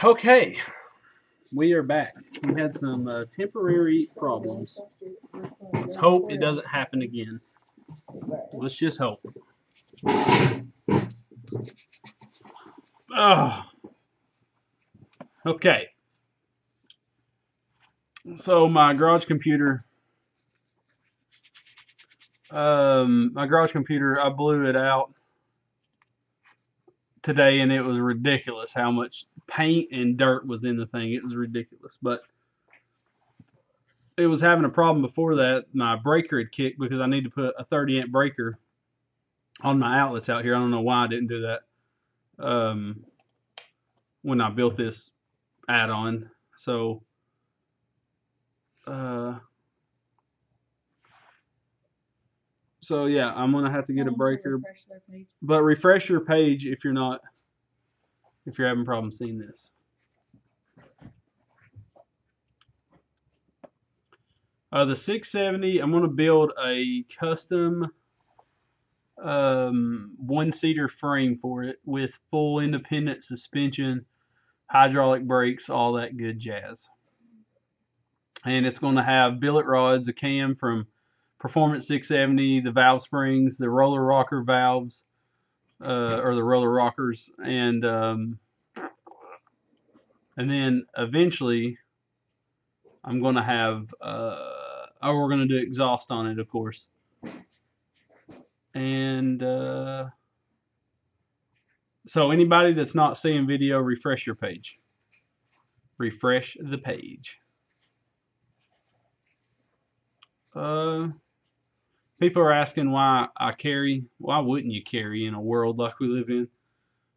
Okay, we are back. We had some temporary problems. Let's hope it doesn't happen again. Let's just hope. Oh, okay. So my garage computer, I blew it out today, and it was ridiculous how much paint and dirt was in the thing. It was ridiculous, but it was having a problem before that. My breaker had kicked because I need to put a 30 amp breaker on my outlets out here. I don't know why I didn't do that when I built this add-on. So, uh, yeah, I'm gonna have to get a breaker. But refresh your page if you're having problems seeing this. The 670, I'm gonna build a custom one-seater frame for it with full independent suspension, hydraulic brakes, all that good jazz. And it's going to have billet rods, a cam from Performance 670, the valve springs, the roller rocker valves, or the roller rockers, and then eventually I'm going to have, we're going to do exhaust on it, of course. And so anybody that's not seeing video, refresh your page. Refresh the page. People are asking why I carry. Why wouldn't you carry in a world like we live in?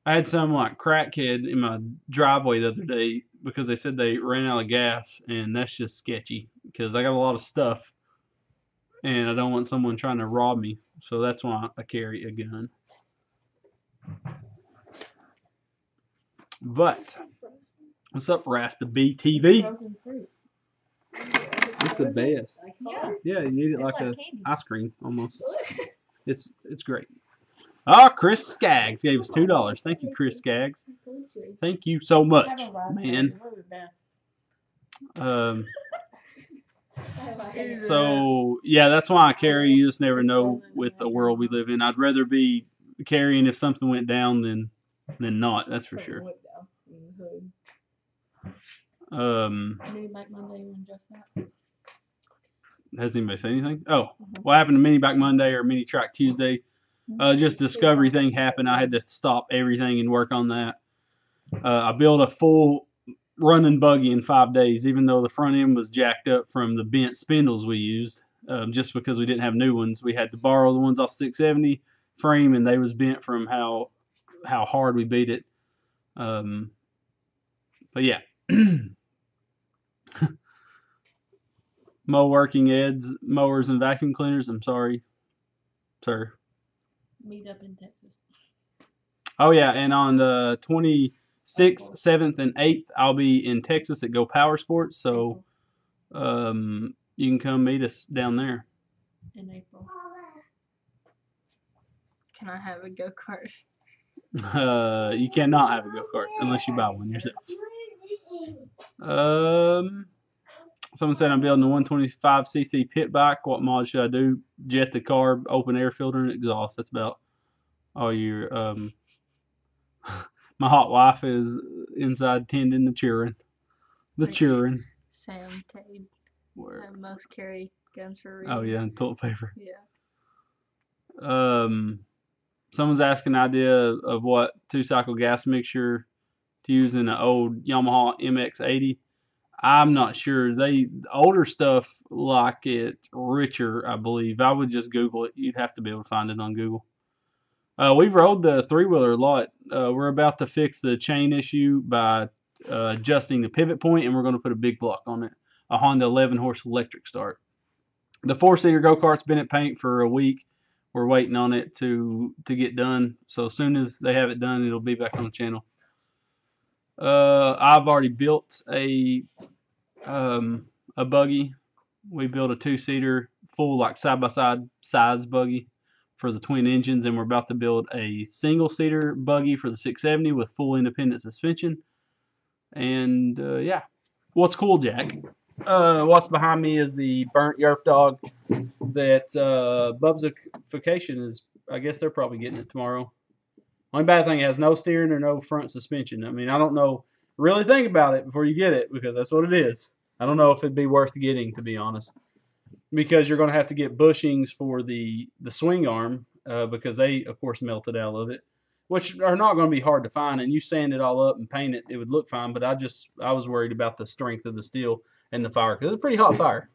I had some like crackhead in my driveway the other day because they said they ran out of gas, and that's just sketchy because I got a lot of stuff and I don't want someone trying to rob me. So that's why I carry a gun. But what's up, Rasta BTV? It's the best. Yeah, you eat it like a ice cream almost. It's great. Ah, Chris Skaggs gave us $2. Thank you, Chris Skaggs. Thank you so much, man. So yeah, that's why I carry. You just never know with the world we live in. I'd rather be carrying if something went down than not. That's for sure. Has anybody said anything? Oh, what happened to Mini Back Monday or Mini Track Tuesday? Just discovery thing happened. I had to stop everything and work on that. I built a full running buggy in 5 days, even though the front end was jacked up from the bent spindles we used. Just because we didn't have new ones, we had to borrow the ones off 670 frame, and they was bent from how hard we beat it. But yeah. Mow working Ed's mowers and vacuum cleaners. I'm sorry, sir. Meet up in Texas. Oh yeah, and on the 26th, 7th, and 8th, I'll be in Texas at Go Power Sports. So you can come meet us down there. In April. Can I have a go-kart? You cannot have a go-kart unless you buy one yourself. Someone said I'm building a 125cc pit bike. What mod should I do? Jet the carb, open air filter, and exhaust. That's about all your. My hot wife is inside tending the children. Sam Tate. I must carry guns for a reason. Oh yeah, and toilet paper. Yeah. Someone's asking an idea of what 2-cycle gas mixture to use in an old Yamaha MX-80. I'm not sure. Older stuff like it richer, I believe. I would just Google it. You'd have to be able to find it on Google. We've rode the 3-wheeler a lot. We're about to fix the chain issue by adjusting the pivot point, and we're going to put a big block on it. A Honda 11-horse electric start. The 4-seater go-kart's been at paint for a week. We're waiting on it to get done. So as soon as they have it done, it'll be back on the channel. I've already built a buggy. We built a 2-seater full like side-by-side size buggy for the twin engines, and we're about to build a single-seater buggy for the 670 with full independent suspension. And yeah, what's cool, Jack? What's behind me is the burnt Yerf dog that Bubsification is. I guess they're probably getting it tomorrow. Only bad thing, it has no steering or no front suspension. I mean, I don't know. Really think about it before you get it, because that's what it is. I don't know if it'd be worth getting, to be honest, because you're going to have to get bushings for the swing arm, because they, of course, melted out of it, which are not going to be hard to find. And you sand it all up and paint it, it would look fine. But I was worried about the strength of the steel and the fire, because it's a pretty hot fire.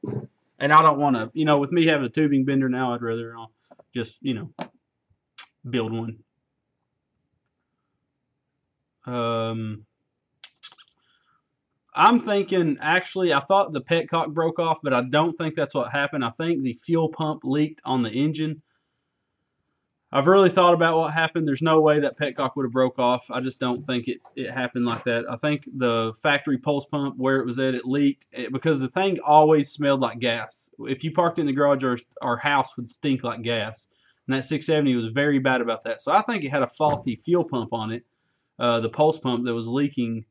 And I don't want to, with me having a tubing bender now, I'd rather just, build one. I'm thinking, actually, I thought the petcock broke off, but I don't think that's what happened. I think the fuel pump leaked on the engine. I've really thought about what happened. There's no way that petcock would have broke off. I just don't think it happened like that. I think the factory pulse pump, where it was at, it leaked, because the thing always smelled like gas. If you parked in the garage, our house would stink like gas. And that 670 was very bad about that. So I think it had a faulty fuel pump on it, the pulse pump that was leaking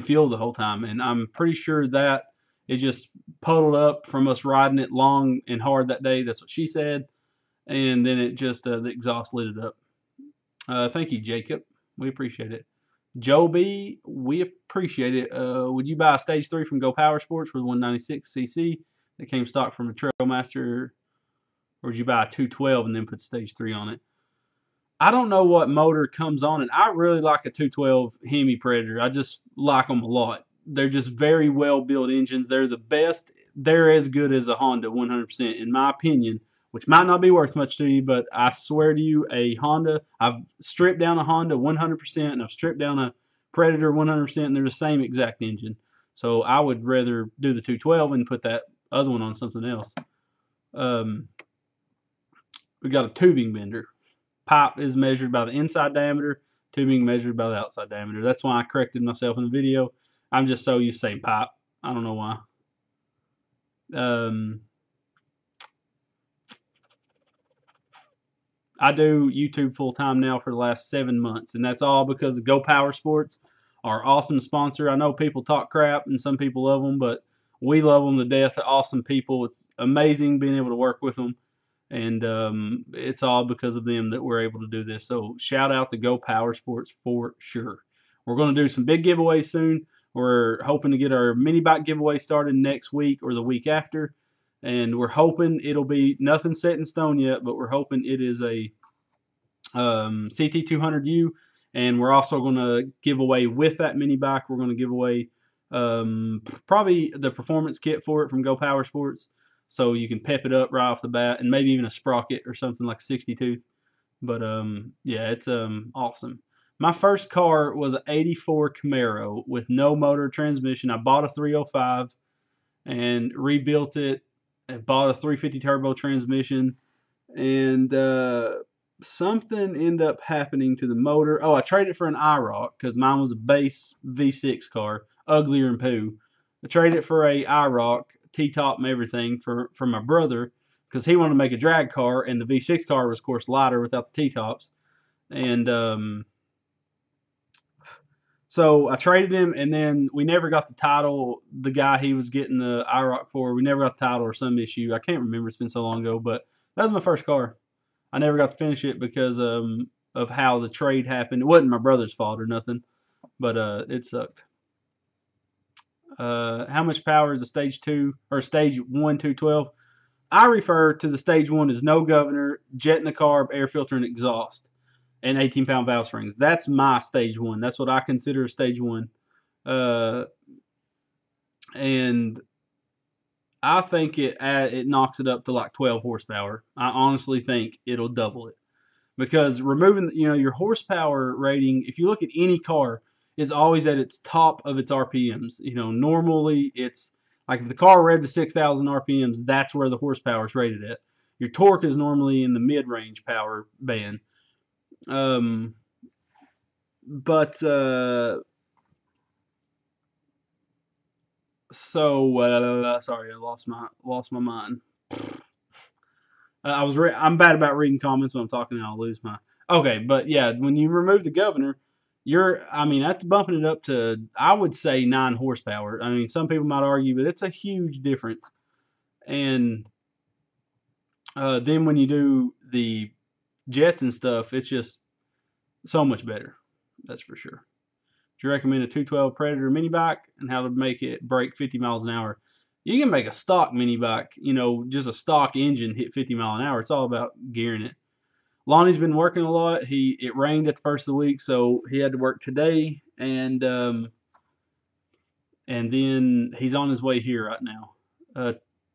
fuel the whole time. And I'm pretty sure that it just puddled up from us riding it long and hard that day. That's what she said. And then it just, the exhaust lit it up. Thank you, Jacob. We appreciate it. Joe B, we appreciate it. Would you buy a Stage 3 from Go Power Sports for the 196cc that came stock from a Trailmaster? Or would you buy a 212 and then put Stage 3 on it? I don't know what motor comes on it. I really like a 212 Hemi Predator. I just like them a lot. They're just very well built engines. They're the best. They're as good as a Honda 100% in my opinion, which might not be worth much to you, but I swear to you, a Honda, I've stripped down a Honda 100% and I've stripped down a Predator 100% and they're the same exact engine. So I would rather do the 212 and put that other one on something else. We got a tubing bender. Pipe is measured by the inside diameter, tubing measured by the outside diameter. That's why I corrected myself in the video. I'm just so used to saying pipe. I don't know why. I do YouTube full time now for the last 7 months, and that's all because of Go Power Sports, our awesome sponsor. I know people talk crap and some people love them, but we love them to death. They're awesome people. It's amazing being able to work with them. And it's all because of them that we're able to do this. So shout out to Go Power Sports for sure. We're going to do some big giveaways soon. We're hoping to get our mini bike giveaway started next week or the week after. And we're hoping it'll be nothing set in stone yet, but we're hoping it is a CT200U. And we're also going to give away with that mini bike, we're going to give away probably the performance kit for it from Go Power Sports. So you can pep it up right off the bat, and maybe even a sprocket or something like 60 tooth. But yeah, it's awesome. My first car was an 84 Camaro with no motor transmission. I bought a 305 and rebuilt it. I bought a 350 turbo transmission, and something ended up happening to the motor. Oh, I traded it for an IROC because mine was a base V6 car, uglier than poo. I traded it for a IROC, T-top and everything for my brother because he wanted to make a drag car, and the V6 car was, of course, lighter without the T-tops. And so I traded him, and then we never got the title. The guy he was getting the IROC for, we never got the title or some issue. I can't remember. It's been so long ago, but that was my first car. I never got to finish it because of how the trade happened. It wasn't my brother's fault or nothing, but it sucked. How much power is a stage 2 or stage 1 212? I refer to the stage 1 as no governor, jet in the carb, air filter, and exhaust, and 18-pound valve springs. That's my stage 1. That's what I consider a stage 1. And I think it knocks it up to like 12 horsepower. I honestly think it'll double it because removing your horsepower rating. If you look at any car, is always at its top of its RPMs. Normally it's like if the car revs to 6,000 RPMs, that's where the horsepower is rated at. Your torque is normally in the mid-range power band. Sorry, I lost my mind. I'm bad about reading comments when I'm talking, and I'll lose my. Okay, but yeah, when you remove the governor, I mean, that's bumping it up to, I would say, 9 horsepower. I mean, some people might argue, but it's a huge difference. And then when you do the jets and stuff, it's just so much better. That's for sure. Do you recommend a 212 Predator mini bike and how to make it break 50 miles an hour? You can make a stock mini bike, just a stock engine hit 50 mile an hour. It's all about gearing it. Lonnie's been working a lot. It rained at the first of the week, so he had to work today, and then he's on his way here right now.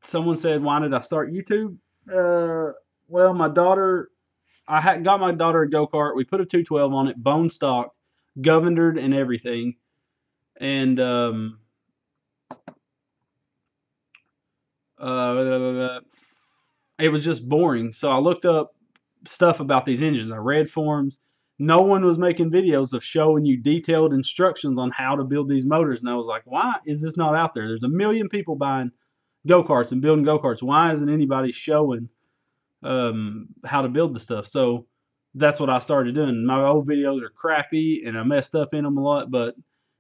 Someone said, "Why did I start YouTube?" Well, I got my daughter a go-kart. We put a 212 on it, bone stock, governed and everything, and it was just boring. So I looked up stuff about these engines. I read forums. No one was making videos of showing you detailed instructions on how to build these motors. And I was like, why is this not out there? There's a million people buying go-karts and building go-karts. Why isn't anybody showing how to build the stuff? So that's what I started doing. My old videos are crappy and I messed up in them a lot, but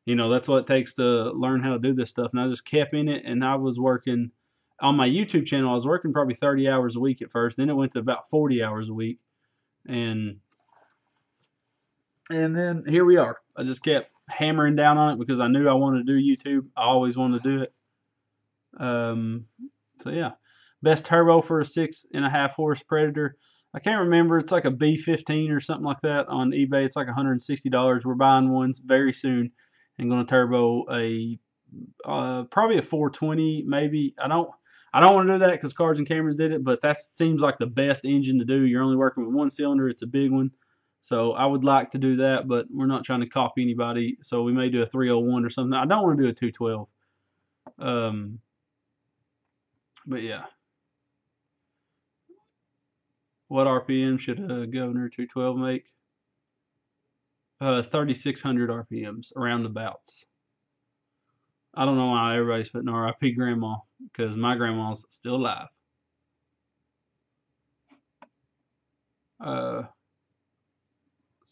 that's what it takes to learn how to do this stuff. And I just kept in it, and I was working on my YouTube channel. I was working probably 30 hours a week at first. Then it went to about 40 hours a week. And then here we are. I just kept hammering down on it because I knew I wanted to do YouTube. I always wanted to do it. So yeah, best turbo for a 6.5 horse Predator. I can't remember. It's like a B15 or something like that on eBay. It's like $160. We're buying ones very soon and going to turbo probably a 420 maybe. I don't want to do that because Cars and Cameras did it, but that seems like the best engine to do. You're only working with one cylinder. It's a big one. So I would like to do that, but we're not trying to copy anybody. So we may do a 301 or something. I don't want to do a 212. But yeah. What RPM should a Governor 212 make? 3,600 RPMs, around the bouts. I don't know why everybody's putting RIP Grandma, because my grandma's still alive.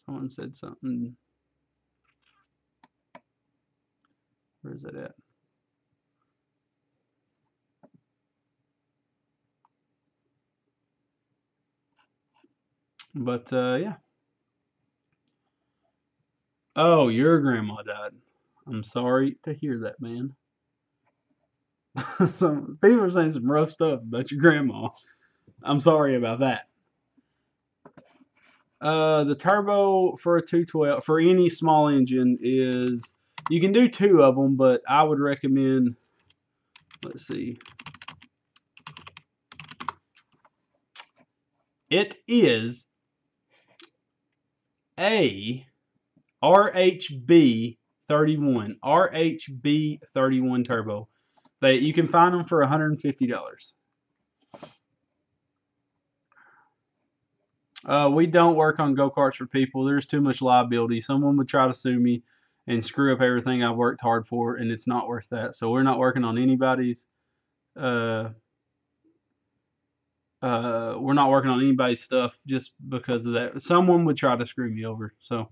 Someone said something. Where is it at? But yeah. Oh, your grandma died. I'm sorry to hear that, man. Some people are saying some rough stuff about your grandma. I'm sorry about that. The turbo for a 212 for any small engine is, you can do 2 of them, but I would recommend, let's see, it is a RHB 31 turbo. You can find them for $150. We don't work on go-karts for people. There's too much liability. Someone would try to sue me and screw up everything I've worked hard for, and it's not worth that. So we're not working on anybody's we're not working on anybody's stuff just because of that. Someone would try to screw me over. So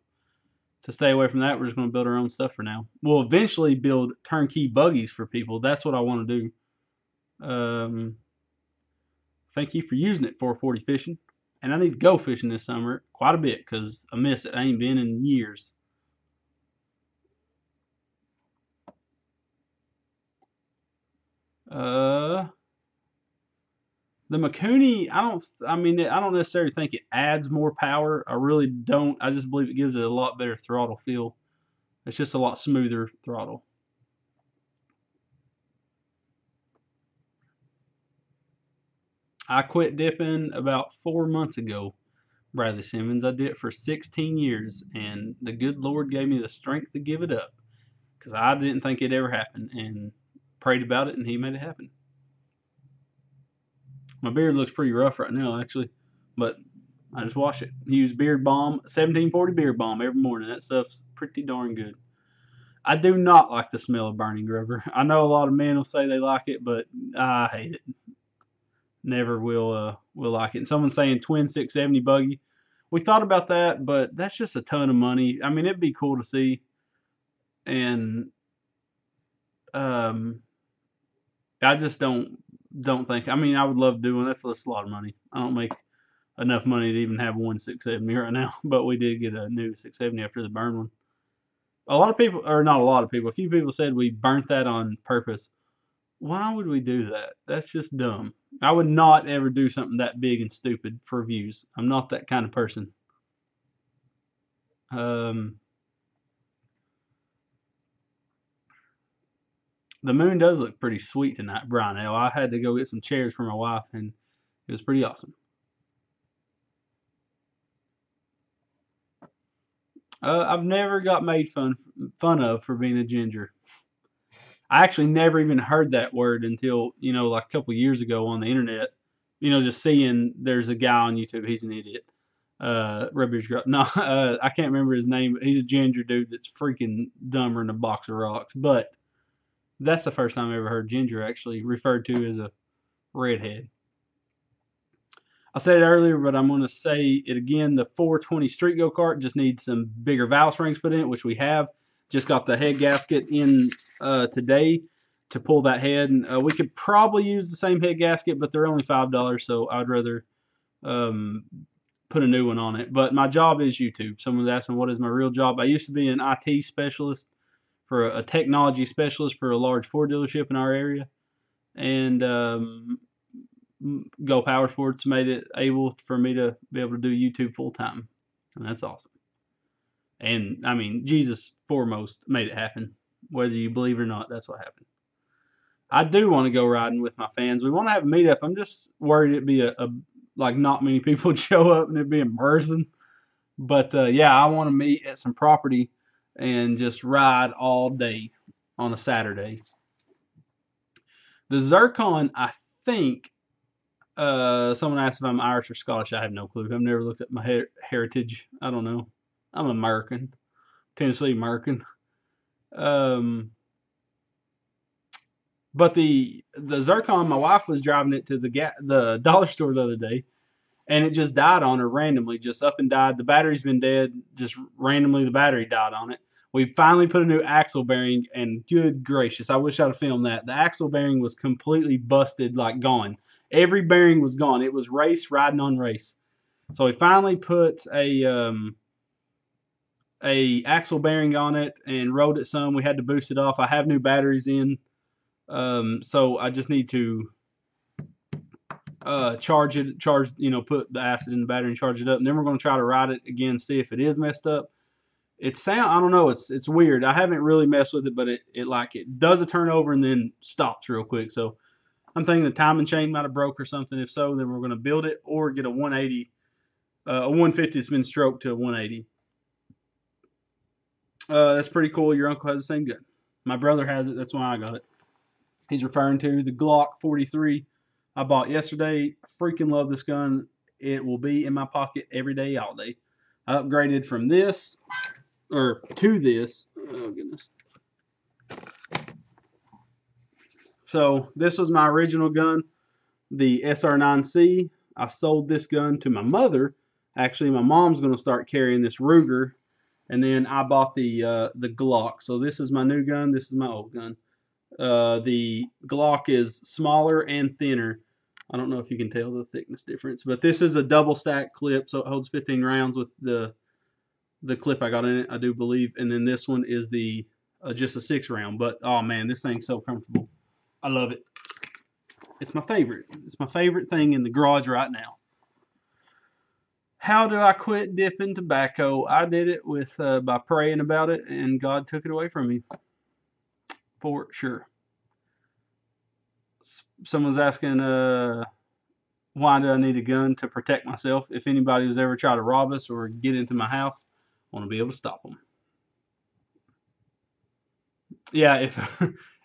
to stay away from that, we're just going to build our own stuff for now. We'll eventually build turnkey buggies for people. That's what I want to do. Thank you for using it, 440 Fishing. And I need to go fishing this summer quite a bit because I miss it. I ain't been in years. The Mikuni, I don't necessarily think it adds more power. I really don't. I just believe it gives it a lot better throttle feel. It's just a lot smoother throttle. I quit dipping about 4 months ago, Bradley Simmons. I did it for 16 years, and the good Lord gave me the strength to give it up because I didn't think it'd ever happen, and prayed about it, and he made it happen. My beard looks pretty rough right now, actually, but I just wash it. Use Beard Balm, 1740 Beard Balm every morning. That stuff's pretty darn good. I do not like the smell of burning rubber. I know a lot of men will say they like it, but I hate it. Never will like it. And someone's saying twin 670 buggy. we thought about that, but that's just a ton of money. I mean, it'd be cool to see, and um, I just don't think. I mean, I would love doing that's just a lot of money. I don't make enough money to even have one 670 right now, but we did get a new 670 after the burn one. A lot of people, or not a lot of people, a few people said we burnt that on purpose. Why would we do that? That's just dumb. I would not ever do something that big and stupid for views. I'm not that kind of person. Um, the moon does look pretty sweet tonight, Brian. I had to go get some chairs for my wife, and it was pretty awesome. I've never got made fun of for being a ginger. I actually never even heard that word until like a couple years ago on the internet. Just seeing there's a guy on YouTube. He's an idiot. Rubbish girl. No, I can't remember his name, but he's a ginger dude that's freaking dumber than a box of rocks. But that's the first time I ever heard ginger actually referred to as a redhead. I said it earlier, but I'm going to say it again. The 420 street go-kart just needs some bigger valve springs put in it, which we have. Just got the head gasket in today to pull that head. And we could probably use the same head gasket, but they're only $5, so I'd rather put a new one on it. But my job is YouTube. Someone's asking what is my real job. I used to be an IT specialist for a technology specialist for a large Ford dealership in our area. And Go Power Sports made it able for me to be able to do YouTube full time, and that's awesome. And I mean, Jesus foremost made it happen. Whether you believe it or not, that's what happened. I do want to go riding with my fans. We want to have a meetup. I'm just worried it'd be a like not many people would show up and it'd be in person. But yeah, I want to meet at some property and just ride all day on a Saturday. The Zircon, I think. Someone asked if I'm Irish or Scottish. I have no clue. I've never looked at my heritage. I don't know. I'm American, Tennessee American. But the Zircon, my wife was driving it to the dollar store the other day, and it just died on her randomly, just up and died. The battery's been dead, just randomly the battery died on it. We finally put a new axle bearing, and good gracious, I wish I'd have filmed that. The axle bearing was completely busted, like gone. Every bearing was gone. It was race riding on race. So we finally put a axle bearing on it and rode it some. We had to boost it off. I have new batteries in, so I just need to charge it, put the acid in the battery and charge it up. And then we're going to try to ride it again, see if it is messed up. I don't know, it's weird. I haven't really messed with it, but it does a turnover and then stops real quick. So I'm thinking the timing chain might have broke or something. If so, then we're going to build it or get a 180, a 150 that's been stroked to a 180. That's pretty cool. Your uncle has the same gun. My brother has it. That's why I got it. He's referring to the Glock 43 I bought yesterday. I freaking love this gun. It will be in my pocket every day, all day. I upgraded from this to this. Oh, goodness. So this was my original gun, the SR9C. I sold this gun to my mother. Actually, my mom's going to start carrying this Ruger, and then I bought the Glock. So this is my new gun. This is my old gun. The Glock is smaller and thinner. I don't know if you can tell the thickness difference, but this is a double stack clip, so it holds 15 rounds with the clip I got in it, I do believe. And then this one is the just a 6-round. But oh man, this thing's so comfortable. I love it. It's my favorite. It's my favorite thing in the garage right now. How do I quit dipping tobacco? I did it with by praying about it, and God took it away from me. For sure. Someone's asking, why do I need a gun to protect myself? If anybody was ever try to rob us or get into my house, I want to be able to stop them. Yeah, if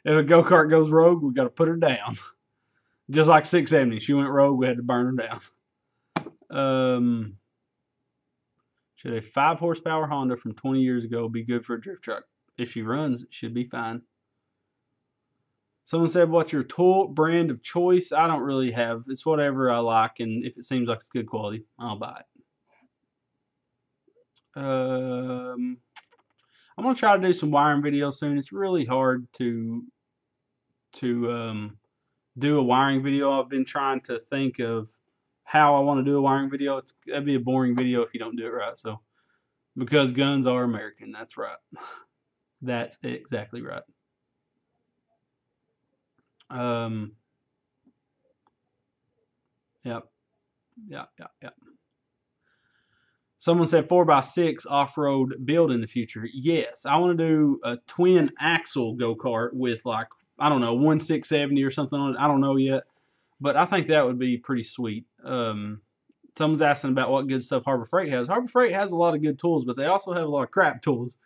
a go-kart goes rogue, we got to put her down. Just like 670, she went rogue, we had to burn her down. Should a 5-horsepower Honda from 20 years ago be good for a drift truck? If she runs, it should be fine. Someone said, what's your tool brand of choice? I don't really have. It's whatever I like, and if it seems like it's good quality, I'll buy it. I'm gonna try to do some wiring videos soon. It's really hard to do a wiring video. I've been trying to think of how I want to do a wiring video. That'd be a boring video if you don't do it right. So because guns are American, that's right. That's exactly right. Um, yep, yep. Someone said 4x6 off-road build in the future. Yes, I want to do a twin axle go-kart with like, I don't know, 1670 or something on it. I don't know yet, but I think that would be pretty sweet. Someone's asking about what good stuff Harbor Freight has. Harbor Freight has a lot of good tools, but they also have a lot of crap tools.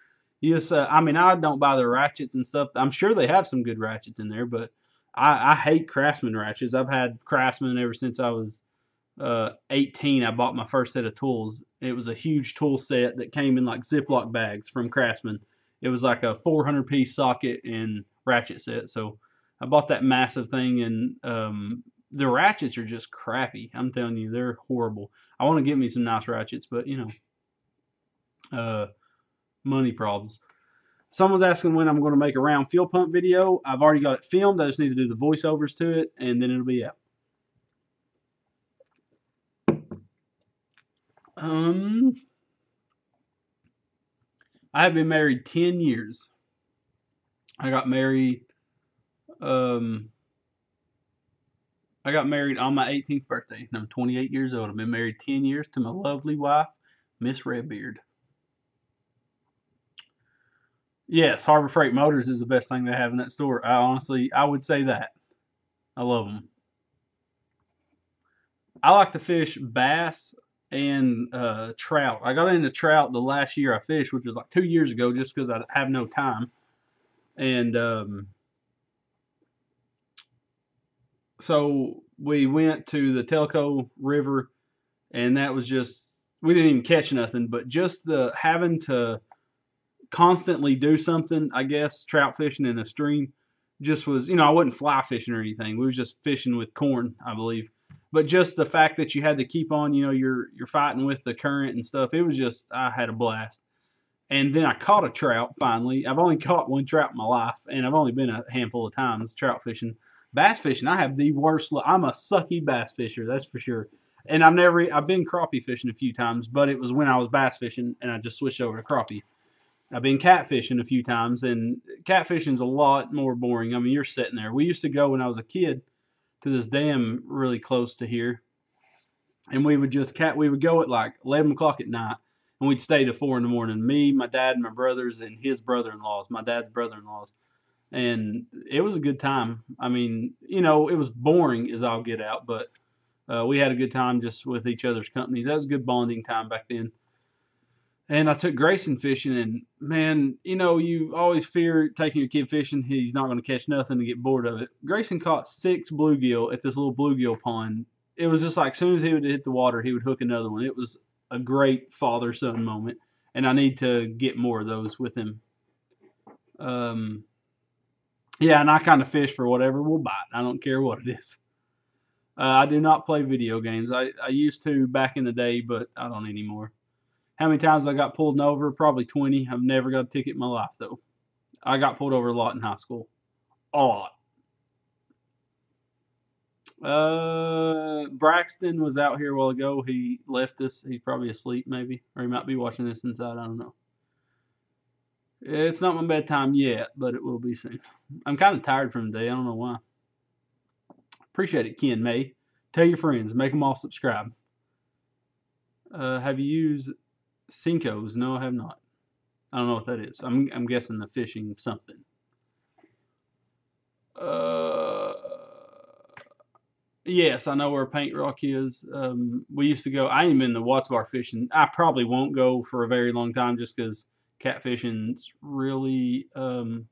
Yes, I mean, I don't buy the ratchets and stuff. I'm sure they have some good ratchets in there, but I hate Craftsman ratchets. I've had Craftsman ever since I was 18. I bought my first set of tools. It was a huge tool set that came in like Ziploc bags from Craftsman. It was like a 400-piece socket and ratchet set. So I bought that massive thing, and the ratchets are just crappy. I'm telling you, they're horrible. I want to get me some nice ratchets, but you know, money problems. Someone's asking when I'm going to make a round fuel pump video. I've already got it filmed. I just need to do the voiceovers to it, and then it'll be out. I have been married 10 years. I got married on my 18th birthday, and I'm 28 years old. I've been married 10 years to my lovely wife, Miss Redbeard. Yes, Harbor Freight Motors is the best thing they have in that store. I would say that. I love them. I like to fish bass and trout. I got into trout the last year I fished, which was like 2 years ago, just because I have no time. And so we went to the Telco River, and that was just, we didn't even catch nothing, but just the having to constantly do something, I guess, trout fishing in a stream just was, I wasn't fly fishing or anything. We was just fishing with corn, I believe. But just the fact that you had to keep on, you're fighting with the current and stuff. It was just, I had a blast. And then I caught a trout finally. I've only caught one trout in my life, and I've only been a handful of times trout fishing. Bass fishing, I have the worst luck. I'm a sucky bass fisher, that's for sure. And I've been crappie fishing a few times, but it was when I was bass fishing, and I just switched over to crappie. I've been catfishing a few times, and catfishing's a lot more boring. I mean, you're sitting there. We used to go when I was a kid to this dam really close to here, and we would go at like 11 o'clock at night, and we'd stay to 4 in the morning. Me, my dad, my brothers, and his brother-in-laws, my dad's brother-in-laws, and it was a good time. I mean, it was boring as all get out, but we had a good time just with each other's companies. That was a good bonding time back then. And I took Grayson fishing, and man, you always fear taking your kid fishing. He's not going to catch nothing and get bored of it. Grayson caught 6 bluegill at this little bluegill pond. It was just like, as soon as he would hit the water, he would hook another one. It was a great father-son moment, and I need to get more of those with him. Yeah, and I kind of fish for whatever will bite. I don't care what it is. I do not play video games. I used to back in the day, but I don't anymore. How many times I got pulled over? Probably 20. I've never got a ticket in my life, though. I got pulled over a lot in high school. A lot. Braxton was out here a while ago. He left us. He's probably asleep, maybe. Or he might be watching this inside. I don't know. It's not my bedtime yet, but it will be soon. I'm kind of tired from the day. I don't know why. Appreciate it, Ken May. Tell your friends. Make them all subscribe. Have you used Cinco's? No, I have not. I don't know what that is. I'm guessing the fishing something. Yes, I know where Paint Rock is. We used to go. I ain't been to Watts Bar fishing. I probably won't go for a very long time just because catfishing's really wait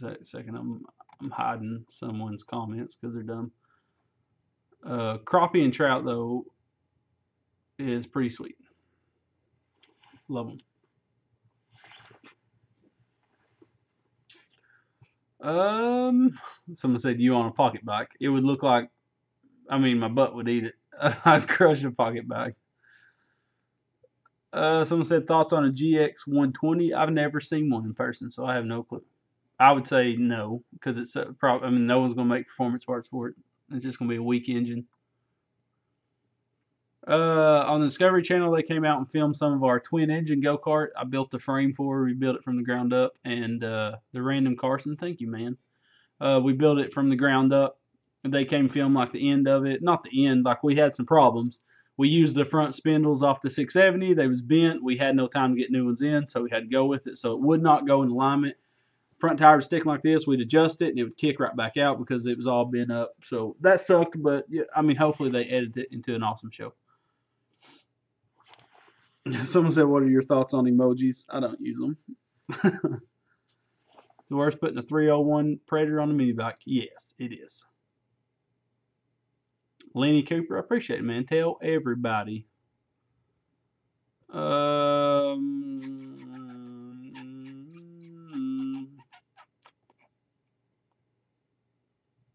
a second. I'm hiding someone's comments because they're dumb. Crappie and trout though is pretty sweet. Love them. Someone said, "You on a pocket bike?" It would look like, my butt would eat it. I'd crush a pocket bike. Someone said thoughts on a GX 120. I've never seen one in person, so I have no clue. I would say no because it's probably. I mean, no one's gonna make performance parts for it. It's just gonna be a weak engine. On the Discovery Channel, they came out and filmed some of our twin engine go kart. I built the frame for her. We built it from the ground up, and the random Carson. Thank you, man. We built it from the ground up. They came film like the end of it. Not the end. Like we had some problems. We used the front spindles off the 670. They was bent. We had no time to get new ones in, so we had to go with it. So it would not go in alignment. Front tire was sticking like this. We'd adjust it, and it would kick right back out because it was all bent up. So that sucked, but yeah, I mean, hopefully they edited it into an awesome show. Someone said, "What are your thoughts on emojis?" I don't use them. It's worth putting a 301 Predator on the mini bike. Yes, it is. Lenny Cooper, I appreciate it, man. Tell everybody.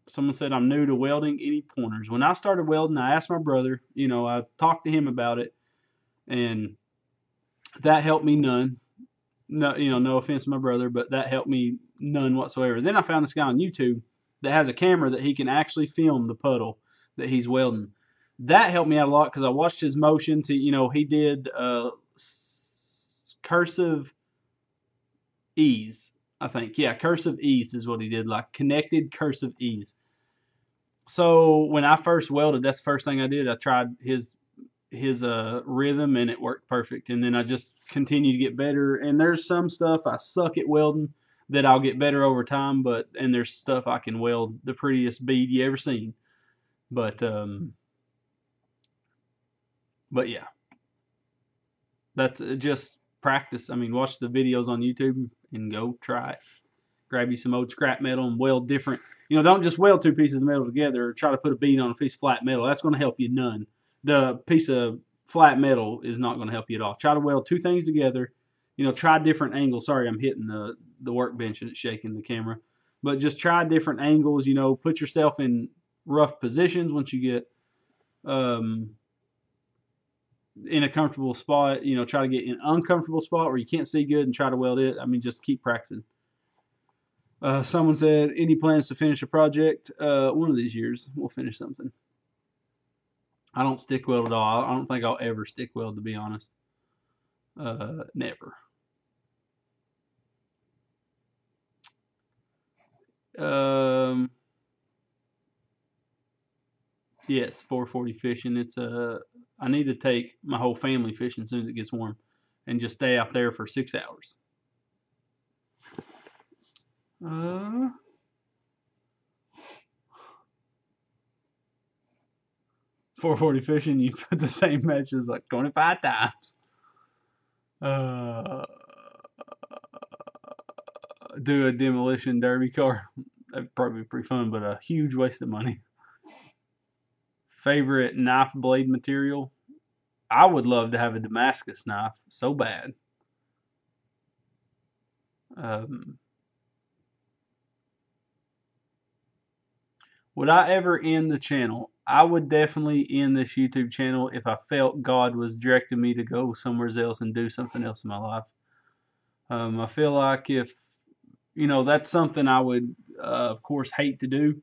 Someone said I'm new to welding. Any pointers? When I started welding, I asked my brother. I talked to him about it, and that helped me none. No, no offense to my brother, but that helped me none whatsoever. Then I found this guy on YouTube that has a camera that he can actually film the puddle that he's welding. That helped me out a lot because I watched his motions. He did cursive ease, I think. Yeah, cursive ease is what he did, like connected cursive ease. So when I first welded, that's the first thing I did. I tried his rhythm, and it worked perfect. And then I just continue to get better. And there's some stuff I suck at welding that I'll get better over time, and there's stuff I can weld the prettiest bead you ever seen. But yeah, that's just practice. I mean, watch the videos on YouTube and go try it. Grab you some old scrap metal and weld different. Don't just weld two pieces of metal together or try to put a bead on a piece of flat metal. That's going to help you none. The piece of flat metal is not going to help you at all. Try to weld two things together. Try different angles. Sorry, I'm hitting the workbench and it's shaking the camera. But just try different angles. Put yourself in rough positions once you get in a comfortable spot. Try to get in an uncomfortable spot where you can't see good and try to weld it. I mean, just keep practicing. Someone said, any plans to finish a project? One of these years, we'll finish something. I don't stick weld at all. I don't think I'll ever stick weld, to be honest. Never. Yes, 440 fishing. I need to take my whole family fishing as soon as it gets warm and just stay out there for 6 hours. 440 fishing, you put the same matches like 25 times. Do a demolition derby car. That'd probably be pretty fun, but a huge waste of money. Favorite knife blade material? I would love to have a Damascus knife so bad. Would I ever end the channel? I would definitely end this YouTube channel if I felt God was directing me to go somewhere else and do something else in my life. I feel like if, that's something I would, of course, hate to do.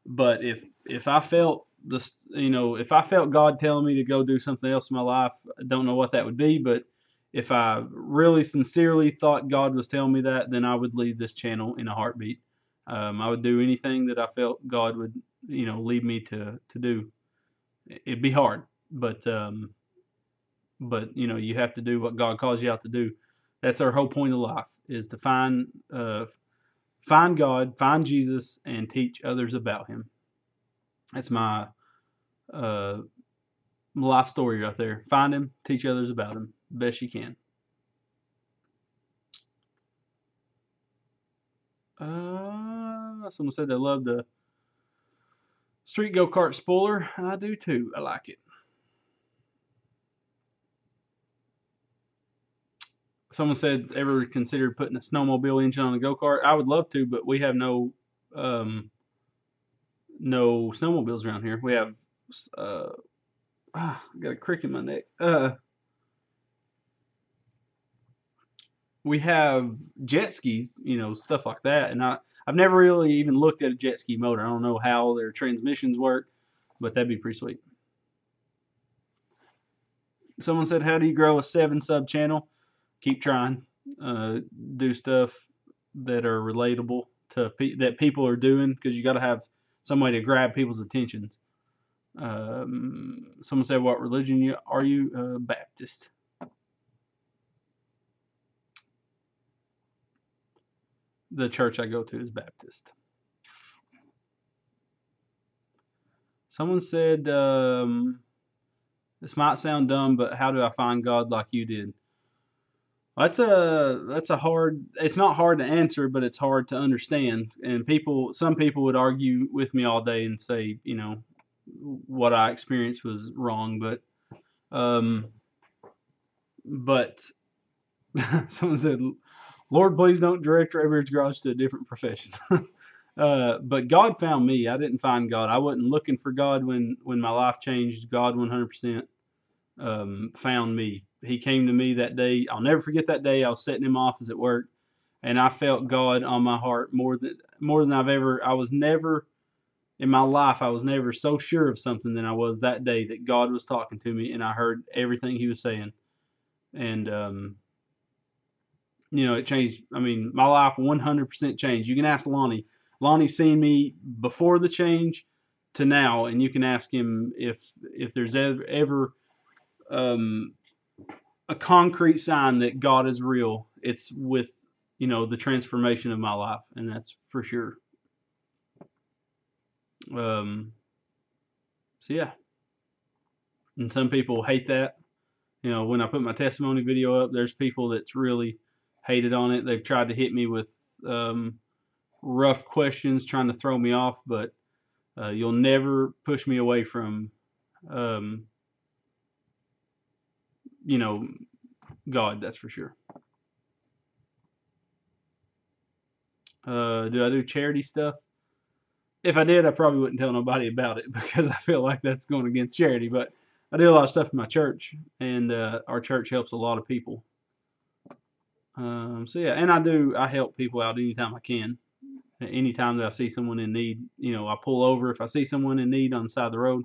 But if I felt if I felt God telling me to go do something else in my life, I don't know what that would be. But if I really sincerely thought God was telling me that, then I would leave this channel in a heartbeat. I would do anything that I felt God would, lead me to do. It'd be hard, but you have to do what God calls you out to do. That's our whole point of life, is to find God, find Jesus, and teach others about Him. That's my life story right there. Find Him, teach others about Him, best you can. Someone said they love the street go-kart spoiler. I do too. I like it. Someone said, ever considered putting a snowmobile engine on a go-kart? I would love to, but we have no snowmobiles around here. We have I got a crick in my neck. We have jet skis, stuff like that, and I've never really even looked at a jet ski motor. I don't know how their transmissions work, but that'd be pretty sweet. Someone said, "How do you grow a 7 sub channel?" Keep trying. Do stuff that are relatable to that people are doing, because you got to have some way to grab people's attentions. Someone said, "What religion are you?" Baptist. The church I go to is Baptist. Someone said, "This might sound dumb, but how do I find God like you did?" That's a hard. It's not hard to answer, but it's hard to understand. And some people would argue with me all day and say, what I experienced was wrong. Um, but someone said, "Lord, please don't direct Ravage Garage to a different profession." But God found me. I didn't find God. I wasn't looking for God when my life changed. God 100% found me. He came to me that day. I'll never forget that day. I was sitting in my office at work, and I felt God on my heart more than I've ever. I was never in my life. I was never so sure of something than I was that day, that God was talking to me, and I heard everything He was saying, and it changed. I mean, my life 100% changed. You can ask Lonnie. Lonnie's seen me before the change to now, and you can ask him if there's ever a concrete sign that God is real. It's with the transformation of my life, and that's for sure. So yeah, and some people hate that. When I put my testimony video up, there's people that's really hated on it. They've tried to hit me with rough questions, trying to throw me off, but you'll never push me away from, God. That's for sure. Do I do charity stuff? If I did, I probably wouldn't tell nobody about it, because I feel like that's going against charity. But I do a lot of stuff in my church, and our church helps a lot of people. So yeah, and I help people out anytime I can. Anytime that I see someone in need, I pull over if I see someone in need on the side of the road.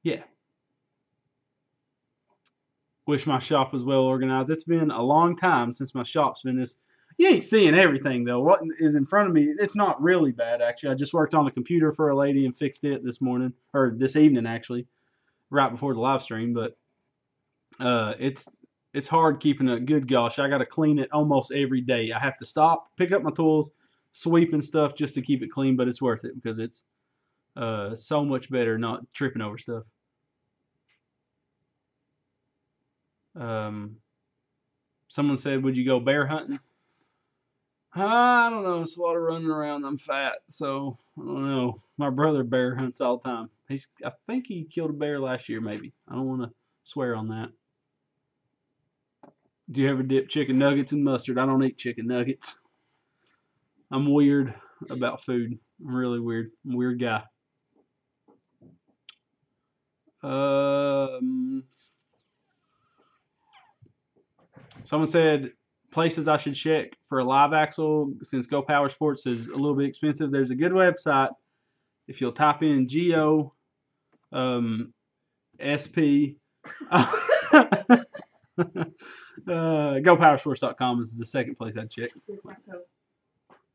Yeah. Wish my shop was well organized. It's been a long time since my shop's been this. You ain't seeing everything though. What is in front of me? It's not really bad actually. I just worked on the computer for a lady and fixed it this morning, or this evening actually, right before the live stream. But it's hard keeping it. Good gosh, I got to clean it almost every day. I have to stop, pick up my tools, sweep and stuff just to keep it clean. But it's worth it, because it's so much better not tripping over stuff. Someone said, "Would you go bear hunting?" I don't know. It's a lot of running around. I'm fat, so I don't know. My brother bear hunts all the time. I think he killed a bear last year, maybe. I don't want to swear on that. Do you ever dip chicken nuggets in mustard? I don't eat chicken nuggets. I'm weird about food. I'm really weird. I'm a weird guy. Someone said places I should check for a live axle, since Go Power Sports is a little bit expensive. There's a good website. If you'll type in GO SP GoPowersports.com is the second place I'd check.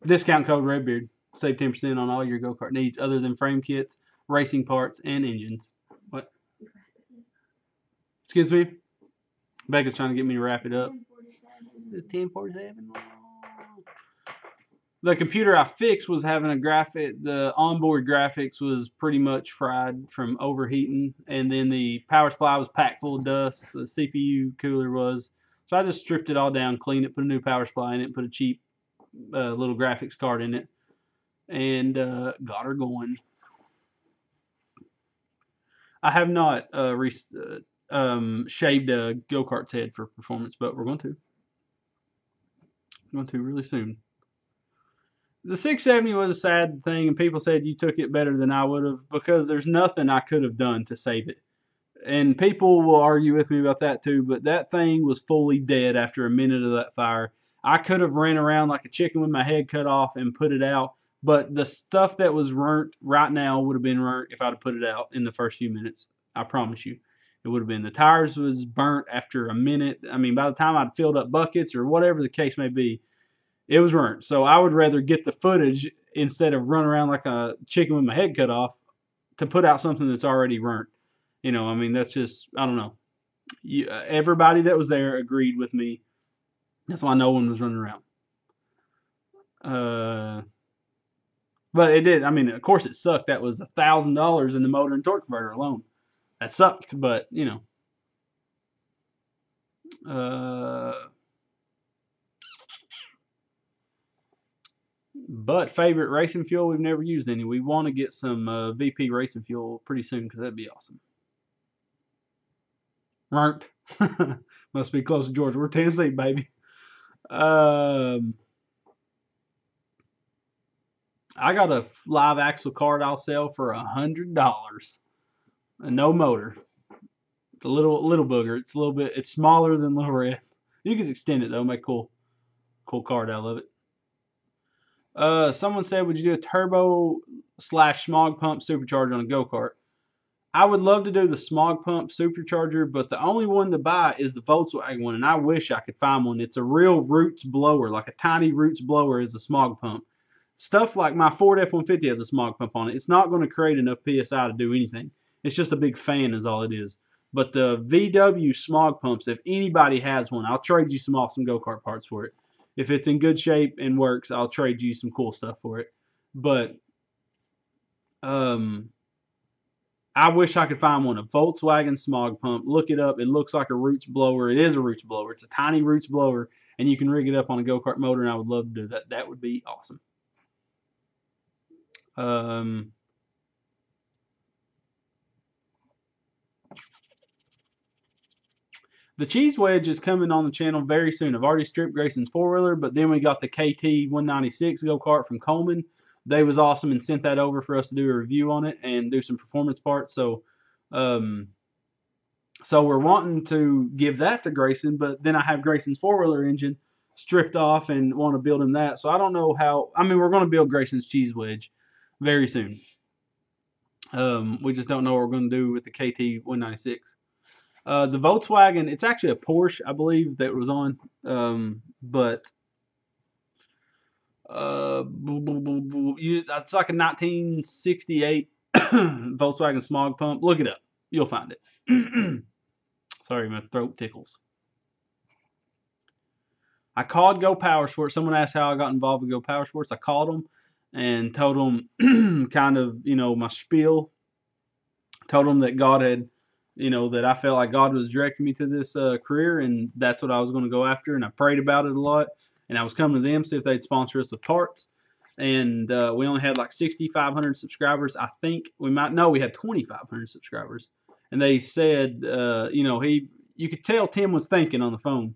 Discount code Redbeard. Save 10% on all your go-kart needs other than frame kits, racing parts, and engines. What? Excuse me? Becca's trying to get me to wrap it up. It's 10:47. The computer I fixed was having a graphic. The onboard graphics was pretty much fried from overheating, and then the power supply was packed full of dust. The CPU cooler was. So I just stripped it all down, cleaned it, put a new power supply in it, put a cheap little graphics card in it, and got her going. I have not shaved a go-kart's head for performance, but we're going to. Really soon. The 670 was a sad thing, and people said you took it better than I would have because there's nothing I could have done to save it. And people will argue with me about that too, but that thing was fully dead after a minute of that fire. I could have ran around like a chicken with my head cut off and put it out, but the stuff that was burnt right now would have been burnt if I'd have put it out in the first few minutes. I promise you. It would have been. The tires was burnt after a minute. I mean, by the time I'd filled up buckets or whatever the case may be, it was burnt. So I would rather get the footage instead of run around like a chicken with my head cut off to put out something that's already burnt. I mean, that's just, I don't know. Everybody that was there agreed with me. That's why no one was running around. But it did. I mean, of course it sucked. That was $1,000 in the motor and torque converter alone. That sucked, but, but favorite racing fuel, we've never used any. We want to get some VP racing fuel pretty soon because that'd be awesome. Burnt. Must be close to Georgia. We're Tennessee, baby. I got a live axle card I'll sell for $100. No motor. It's a little booger. It's smaller than Little Red. You can extend it though, make cool card out of it. Someone said, would you do a turbo / smog pump supercharger on a go-kart? I would love to do the smog pump supercharger, but the only one to buy is the Volkswagen one, and I wish I could find one. It's a real roots blower, like a tiny roots blower is a smog pump. Stuff like my Ford F-150 has a smog pump on it. It's not going to create enough PSI to do anything. It's just a big fan is all it is. But the VW smog pumps, if anybody has one, I'll trade you some awesome go-kart parts for it. If it's in good shape and works, I'll trade you some cool stuff for it. But I wish I could find one. A Volkswagen smog pump. Look it up. It looks like a roots blower. It is a roots blower. It's a tiny roots blower, and you can rig it up on a go-kart motor, and I would love to do that. That would be awesome. The Cheese Wedge is coming on the channel very soon. I've already stripped Grayson's 4-wheeler, but then we got the KT 196 go-kart from Coleman. They was awesome and sent that over for us to do a review on it and do some performance parts. So we're wanting to give that to Grayson, but then I have Grayson's 4-wheeler engine stripped off and want to build him that. So I don't know how. I mean, we're going to build Grayson's Cheese Wedge very soon. We just don't know what we're going to do with the KT 196. The Volkswagen, it's actually a Porsche, I believe, that was on. But it's like a 1968 Volkswagen smog pump. Look it up. You'll find it. Sorry, my throat tickles. I called Go Power Sports. Someone asked how I got involved with Go Power Sports. I called them and told them kind of, my spiel. Told them that God had, that I felt like God was directing me to this career, and that's what I was going to go after. And I prayed about it a lot. And I was coming to them, see if they'd sponsor us with parts. And we only had like 6,500 subscribers. I think we had 2,500 subscribers. And they said, you could tell Tim was thinking on the phone.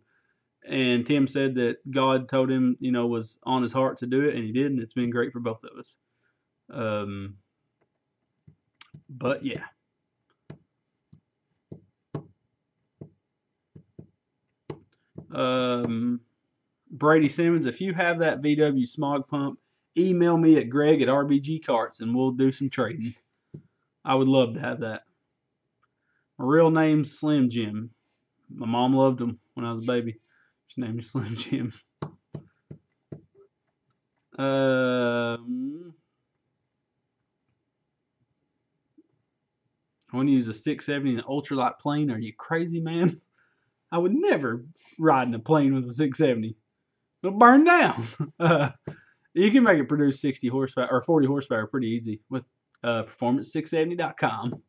And Tim said that God told him, was on his heart to do it, and he did, and it's been great for both of us. But yeah. Brady Simmons, if you have that VW smog pump, email me at greg@rbgkarts and we'll do some trading. I would love to have that. My real name's Slim Jim. My mom loved him when I was a baby. His name is Slim Jim. I want to use a 670 in an ultralight plane. Are you crazy, man? I would never ride in a plane with a 670. It'll burn down. You can make it produce 60 horsepower or 40 horsepower pretty easy with performance670.com.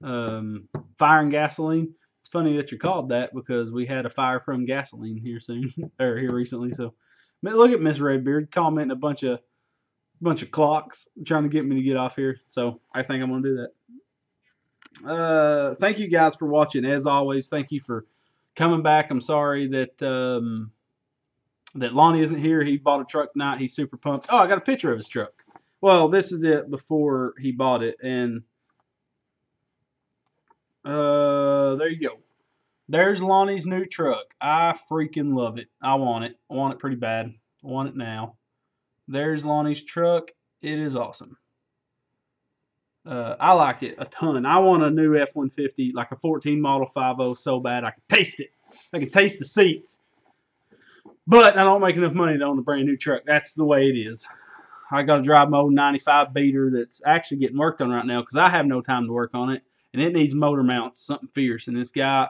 Fire and gasoline. It's funny that you're called that because we had a fire from gasoline here soon or here recently. So look at Miss Redbeard commenting a bunch of clocks trying to get me to get off here. So I think I'm gonna do that. Thank you guys for watching. As always, thank you for coming back. I'm sorry that that Lonnie isn't here. He bought a truck tonight. He's super pumped. Oh, I got a picture of his truck. Well, this is it before he bought it, and there you go. There's Lonnie's new truck. I freaking love it. I want it. I want it pretty bad. I want it now. There's Lonnie's truck. It is awesome. I like it a ton. I want a new F-150, like a 14 model 5.0 so bad I can taste it. I can taste the seats. But I don't make enough money to own a brand new truck. That's the way it is. I got to drive my old 95 beater that's actually getting worked on right now because I have no time to work on it. And it needs motor mounts, something fierce. And this guy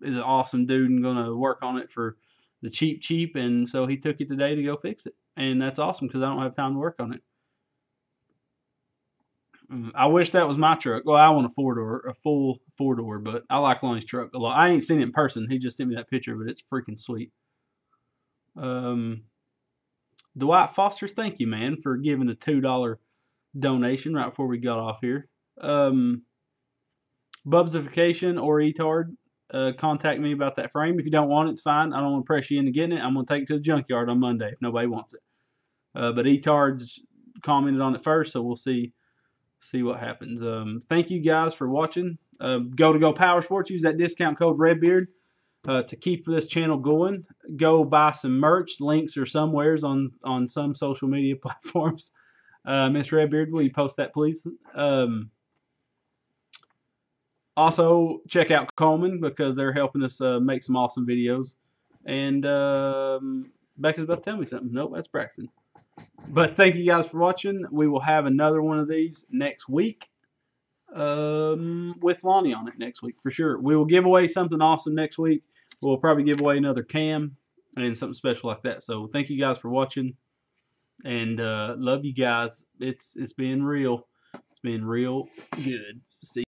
is an awesome dude and going to work on it for the cheap. And so he took it today to go fix it. And that's awesome because I don't have time to work on it. I wish that was my truck. Well, I want a full 4-door, but I like Lonnie's truck a lot. I ain't seen it in person. He just sent me that picture, but it's freaking sweet. Dwight Foster, thank you, man, for giving a $2 donation right before we got off here. Bubsification or Etard, contact me about that frame. If you don't want it, it's fine. I don't want to press you into getting it. I'm going to take it to the junkyard on Monday if nobody wants it. But Etard's commented on it first, so we'll see what happens. Thank you guys for watching. Go Power Sports. Use that discount code Redbeard to keep this channel going. Go buy some merch. Links are somewheres on some social media platforms. Miss Redbeard, will you post that, please? Also, check out Coleman because they're helping us make some awesome videos. And Becca's about to tell me something. Nope, that's Braxton. But thank you guys for watching. We will have another one of these next week with Lonnie on it next week for sure. We will give away something awesome next week. We'll probably give away another cam and something special like that. So thank you guys for watching, and love you guys. It's been real. It's been real good. See.